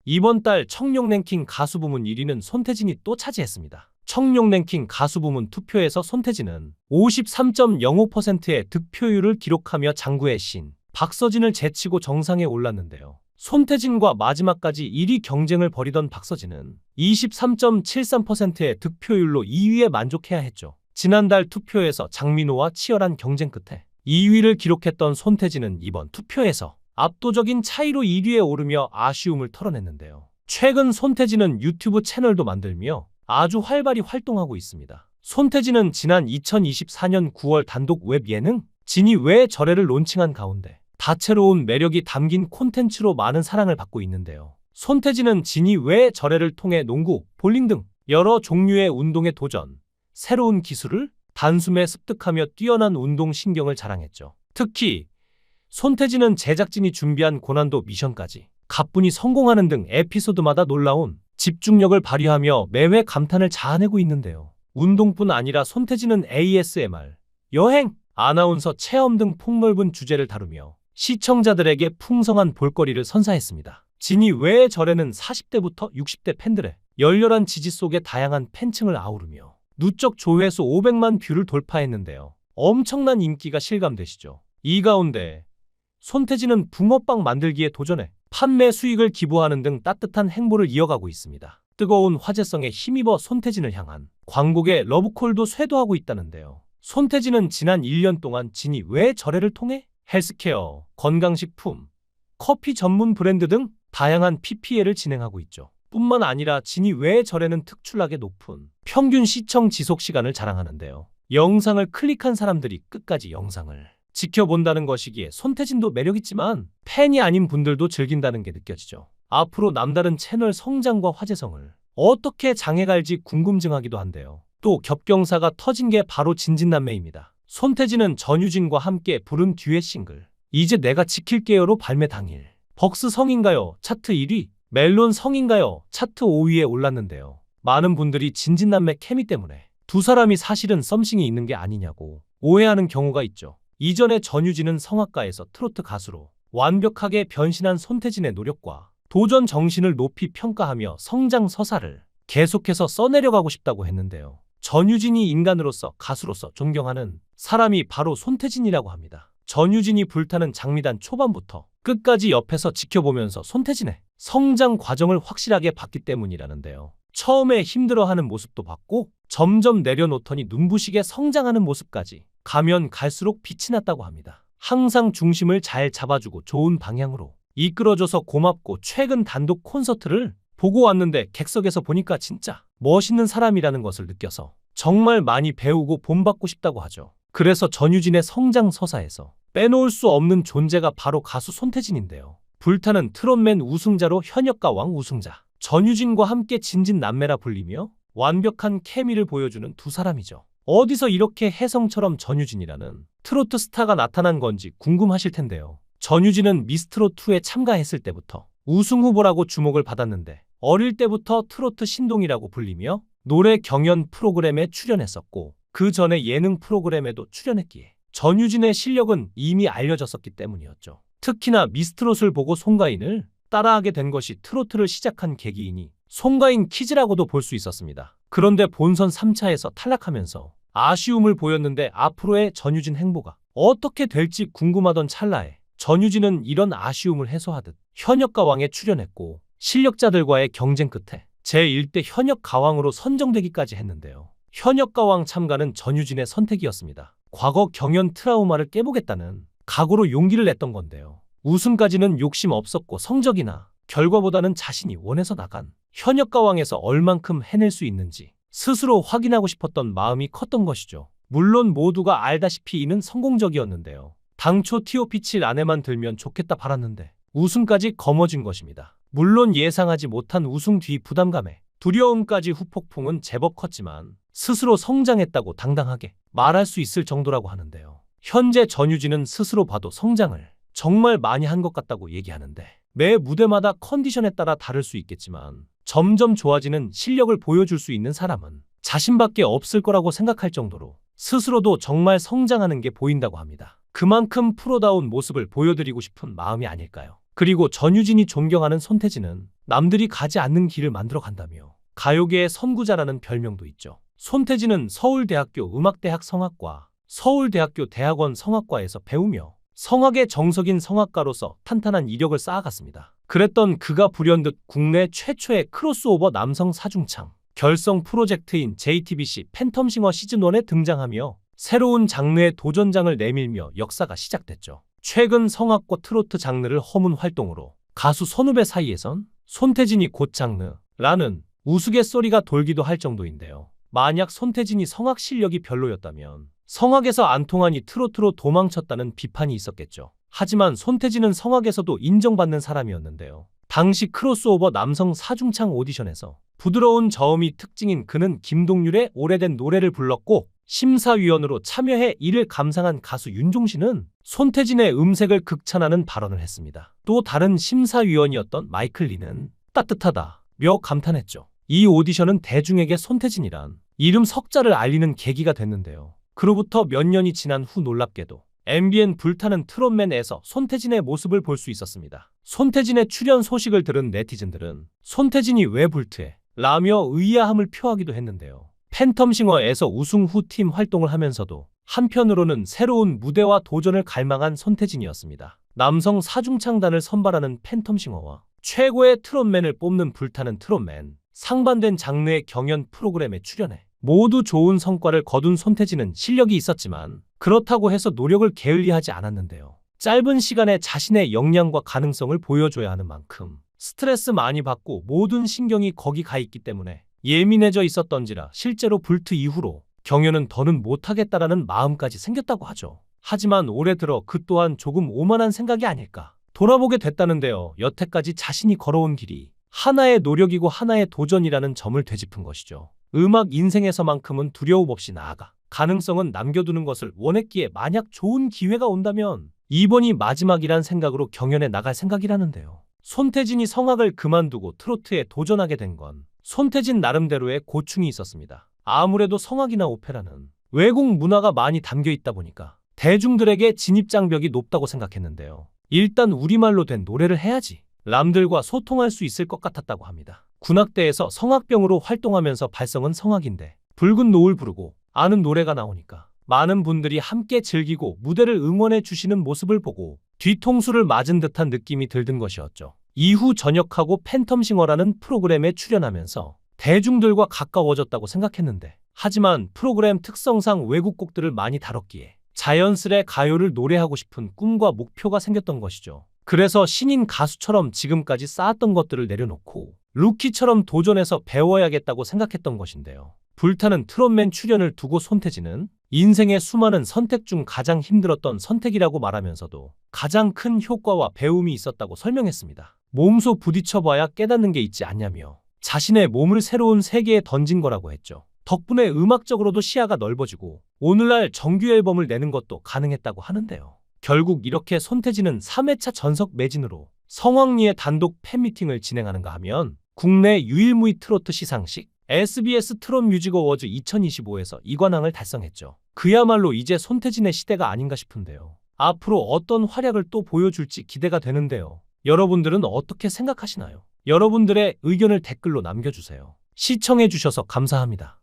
이번 달 청룡 랭킹 가수 부문 1위는 손태진이 또 차지했습니다. 청룡 랭킹 가수 부문 투표에서 손태진은 53.05%의 득표율을 기록하며 장구의 신 박서진을 제치고 정상에 올랐는데요. 손태진과 마지막까지 1위 경쟁을 벌이던 박서진은 23.73%의 득표율로 2위에 만족해야 했죠. 지난달 투표에서 장민호와 치열한 경쟁 끝에 2위를 기록했던 손태진은 이번 투표에서 압도적인 차이로 1위에 오르며 아쉬움을 털어냈는데요. 최근 손태진은 유튜브 채널도 만들며 아주 활발히 활동하고 있습니다. 손태진은 지난 2024년 9월 단독 웹 예능 진이 왜 저래를 론칭한 가운데 다채로운 매력이 담긴 콘텐츠로 많은 사랑을 받고 있는데요. 손태진은 진이 왜 저래를 통해 농구, 볼링 등 여러 종류의 운동에 도전, 새로운 기술을 단숨에 습득하며 뛰어난 운동 신경을 자랑했죠. 특히 손태진은 제작진이 준비한 고난도 미션까지 가뿐히 성공하는 등 에피소드마다 놀라운 집중력을 발휘하며 매회 감탄을 자아내고 있는데요. 운동뿐 아니라 손태진은 ASMR, 여행, 아나운서 체험 등 폭넓은 주제를 다루며 시청자들에게 풍성한 볼거리를 선사했습니다. 진이 왜 저래는 40대부터 60대 팬들의 열렬한 지지 속에 다양한 팬층을 아우르며 누적 조회수 500만 뷰를 돌파했는데요. 엄청난 인기가 실감되시죠? 이 가운데 손태진은 붕어빵 만들기에 도전해 판매 수익을 기부하는 등 따뜻한 행보를 이어가고 있습니다. 뜨거운 화제성에 힘입어 손태진을 향한 광고계 러브콜도 쇄도하고 있다는데요. 손태진은 지난 1년 동안 진이 왜 저래를 통해 헬스케어, 건강식품, 커피 전문 브랜드 등 다양한 PPL을 진행하고 있죠. 뿐만 아니라 진이 왜 저래는 특출나게 높은 평균 시청 지속 시간을 자랑하는데요. 영상을 클릭한 사람들이 끝까지 영상을 지켜본다는 것이기에 손태진도 매력있지만 팬이 아닌 분들도 즐긴다는 게 느껴지죠. 앞으로 남다른 채널 성장과 화제성을 어떻게 장해갈지 궁금증하기도 한데요. 또 겹경사가 터진 게 바로 진진남매입니다. 손태진은 전유진과 함께 부른 듀엣 싱글 이제 내가 지킬게요로 발매 당일 벅스 성인가요 차트 1위, 멜론 성인가요 차트 5위에 올랐는데요. 많은 분들이 진진남매 케미 때문에 두 사람이 사실은 썸씽이 있는 게 아니냐고 오해하는 경우가 있죠. 이전에 전유진은 성악가에서 트로트 가수로 완벽하게 변신한 손태진의 노력과 도전 정신을 높이 평가하며 성장 서사를 계속해서 써내려가고 싶다고 했는데요. 전유진이 인간으로서 가수로서 존경하는 사람이 바로 손태진이라고 합니다. 전유진이 불타는 장미단 초반부터 끝까지 옆에서 지켜보면서 손태진의 성장 과정을 확실하게 봤기 때문이라는데요. 처음에 힘들어하는 모습도 봤고 점점 내려놓더니 눈부시게 성장하는 모습까지 가면 갈수록 빛이 났다고 합니다. 항상 중심을 잘 잡아주고 좋은 방향으로 이끌어줘서 고맙고 최근 단독 콘서트를 보고 왔는데 객석에서 보니까 진짜 멋있는 사람이라는 것을 느껴서 정말 많이 배우고 본받고 싶다고 하죠. 그래서 전유진의 성장 서사에서 빼놓을 수 없는 존재가 바로 가수 손태진인데요. 불타는 트롯맨 우승자로 현역가왕 우승자, 전유진과 함께 진진남매라 불리며 완벽한 케미를 보여주는 두 사람이죠. 어디서 이렇게 혜성처럼 전유진이라는 트로트 스타가 나타난 건지 궁금하실 텐데요. 전유진은 미스트롯2에 참가했을 때부터 우승 후보라고 주목을 받았는데 어릴 때부터 트로트 신동이라고 불리며 노래 경연 프로그램에 출연했었고 그 전에 예능 프로그램에도 출연했기에 전유진의 실력은 이미 알려졌었기 때문이었죠. 특히나 미스트롯을 보고 송가인을 따라하게 된 것이 트로트를 시작한 계기이니 송가인 키즈라고도 볼 수 있었습니다. 그런데 본선 3차에서 탈락하면서 아쉬움을 보였는데 앞으로의 전유진 행보가 어떻게 될지 궁금하던 찰나에 전유진은 이런 아쉬움을 해소하듯 현역가왕에 출연했고 실력자들과의 경쟁 끝에 제1대 현역가왕으로 선정되기까지 했는데요. 현역가왕 참가는 전유진의 선택이었습니다. 과거 경연 트라우마를 깨보겠다는 각오로 용기를 냈던 건데요. 우승까지는 욕심 없었고 성적이나 결과보다는 자신이 원해서 나간 현역가왕에서 얼만큼 해낼 수 있는지 스스로 확인하고 싶었던 마음이 컸던 것이죠. 물론 모두가 알다시피 이는 성공적이었는데요. 당초 TOP7 안에만 들면 좋겠다 바랐는데 우승까지 거머쥔 것입니다. 물론 예상하지 못한 우승 뒤 부담감에 두려움까지 후폭풍은 제법 컸지만 스스로 성장했다고 당당하게 말할 수 있을 정도라고 하는데요. 현재 전유진은 스스로 봐도 성장을 정말 많이 한 것 같다고 얘기하는데 매 무대마다 컨디션에 따라 다를 수 있겠지만 점점 좋아지는 실력을 보여줄 수 있는 사람은 자신밖에 없을 거라고 생각할 정도로 스스로도 정말 성장하는 게 보인다고 합니다. 그만큼 프로다운 모습을 보여드리고 싶은 마음이 아닐까요? 그리고 전유진이 존경하는 손태진은 남들이 가지 않는 길을 만들어 간다며 가요계의 선구자라는 별명도 있죠. 손태진은 서울대학교 음악대학 성악과 서울대학교 대학원 성악과에서 배우며 성악의 정석인 성악가로서 탄탄한 이력을 쌓아갔습니다. 그랬던 그가 불현듯 국내 최초의 크로스오버 남성 사중창 결성 프로젝트인 JTBC 팬텀싱어 시즌1에 등장하며 새로운 장르의 도전장을 내밀며 역사가 시작됐죠. 최근 성악과 트로트 장르를 허문 활동으로 가수 선후배 사이에선 손태진이 곧 장르라는 우스갯소리가 돌기도 할 정도인데요. 만약 손태진이 성악 실력이 별로였다면 성악에서 안 통하니 트로트로 도망쳤다는 비판이 있었겠죠. 하지만 손태진은 성악에서도 인정받는 사람이었는데요. 당시 크로스오버 남성 사중창 오디션에서 부드러운 저음이 특징인 그는 김동률의 오래된 노래를 불렀고 심사위원으로 참여해 이를 감상한 가수 윤종신은 손태진의 음색을 극찬하는 발언을 했습니다. 또 다른 심사위원이었던 마이클 리는 따뜻하다며 감탄했죠. 이 오디션은 대중에게 손태진이란 이름 석자를 알리는 계기가 됐는데요. 그로부터 몇 년이 지난 후 놀랍게도 MBN 불타는 트롯맨에서 손태진의 모습을 볼 수 있었습니다. 손태진의 출연 소식을 들은 네티즌들은 손태진이 왜 불트해? 라며 의아함을 표하기도 했는데요. 팬텀싱어에서 우승 후 팀 활동을 하면서도 한편으로는 새로운 무대와 도전을 갈망한 손태진이었습니다. 남성 사중창단을 선발하는 팬텀싱어와 최고의 트롯맨을 뽑는 불타는 트롯맨, 상반된 장르의 경연 프로그램에 출연해 모두 좋은 성과를 거둔 손태진은 실력이 있었지만 그렇다고 해서 노력을 게을리하지 않았는데요. 짧은 시간에 자신의 역량과 가능성을 보여줘야 하는 만큼 스트레스 많이 받고 모든 신경이 거기 가 있기 때문에 예민해져 있었던지라 실제로 불트 이후로 경연은 더는 못하겠다라는 마음까지 생겼다고 하죠. 하지만 올해 들어 그 또한 조금 오만한 생각이 아닐까 돌아보게 됐다는데요. 여태까지 자신이 걸어온 길이 하나의 노력이고 하나의 도전이라는 점을 되짚은 것이죠. 음악 인생에서만큼은 두려움 없이 나아가 가능성은 남겨두는 것을 원했기에 만약 좋은 기회가 온다면 이번이 마지막이란 생각으로 경연에 나갈 생각이라는데요. 손태진이 성악을 그만두고 트로트에 도전하게 된 건 손태진 나름대로의 고충이 있었습니다. 아무래도 성악이나 오페라는 외국 문화가 많이 담겨 있다 보니까 대중들에게 진입장벽이 높다고 생각했는데요. 일단 우리말로 된 노래를 해야지 남들과 소통할 수 있을 것 같았다고 합니다. 군악대에서 성악병으로 활동하면서 발성은 성악인데 붉은 노을 부르고 아는 노래가 나오니까 많은 분들이 함께 즐기고 무대를 응원해 주시는 모습을 보고 뒤통수를 맞은 듯한 느낌이 들던 것이었죠. 이후 전역하고 팬텀싱어라는 프로그램에 출연하면서 대중들과 가까워졌다고 생각했는데 하지만 프로그램 특성상 외국 곡들을 많이 다뤘기에 자연스레 가요를 노래하고 싶은 꿈과 목표가 생겼던 것이죠. 그래서 신인 가수처럼 지금까지 쌓았던 것들을 내려놓고 루키처럼 도전해서 배워야겠다고 생각했던 것인데요. 불타는 트롯맨 출연을 두고 손태진은 인생의 수많은 선택 중 가장 힘들었던 선택이라고 말하면서도 가장 큰 효과와 배움이 있었다고 설명했습니다. 몸소 부딪혀봐야 깨닫는 게 있지 않냐며 자신의 몸을 새로운 세계에 던진 거라고 했죠. 덕분에 음악적으로도 시야가 넓어지고 오늘날 정규 앨범을 내는 것도 가능했다고 하는데요. 결국 이렇게 손태진은 3회차 전석 매진으로 성황리에 단독 팬미팅을 진행하는가 하면 국내 유일무이 트로트 시상식 SBS 트롯 뮤직 어워즈 2025에서 이관왕을 달성했죠. 그야말로 이제 손태진의 시대가 아닌가 싶은데요. 앞으로 어떤 활약을 또 보여줄지 기대가 되는데요. 여러분들은 어떻게 생각하시나요? 여러분들의 의견을 댓글로 남겨주세요. 시청해주셔서 감사합니다.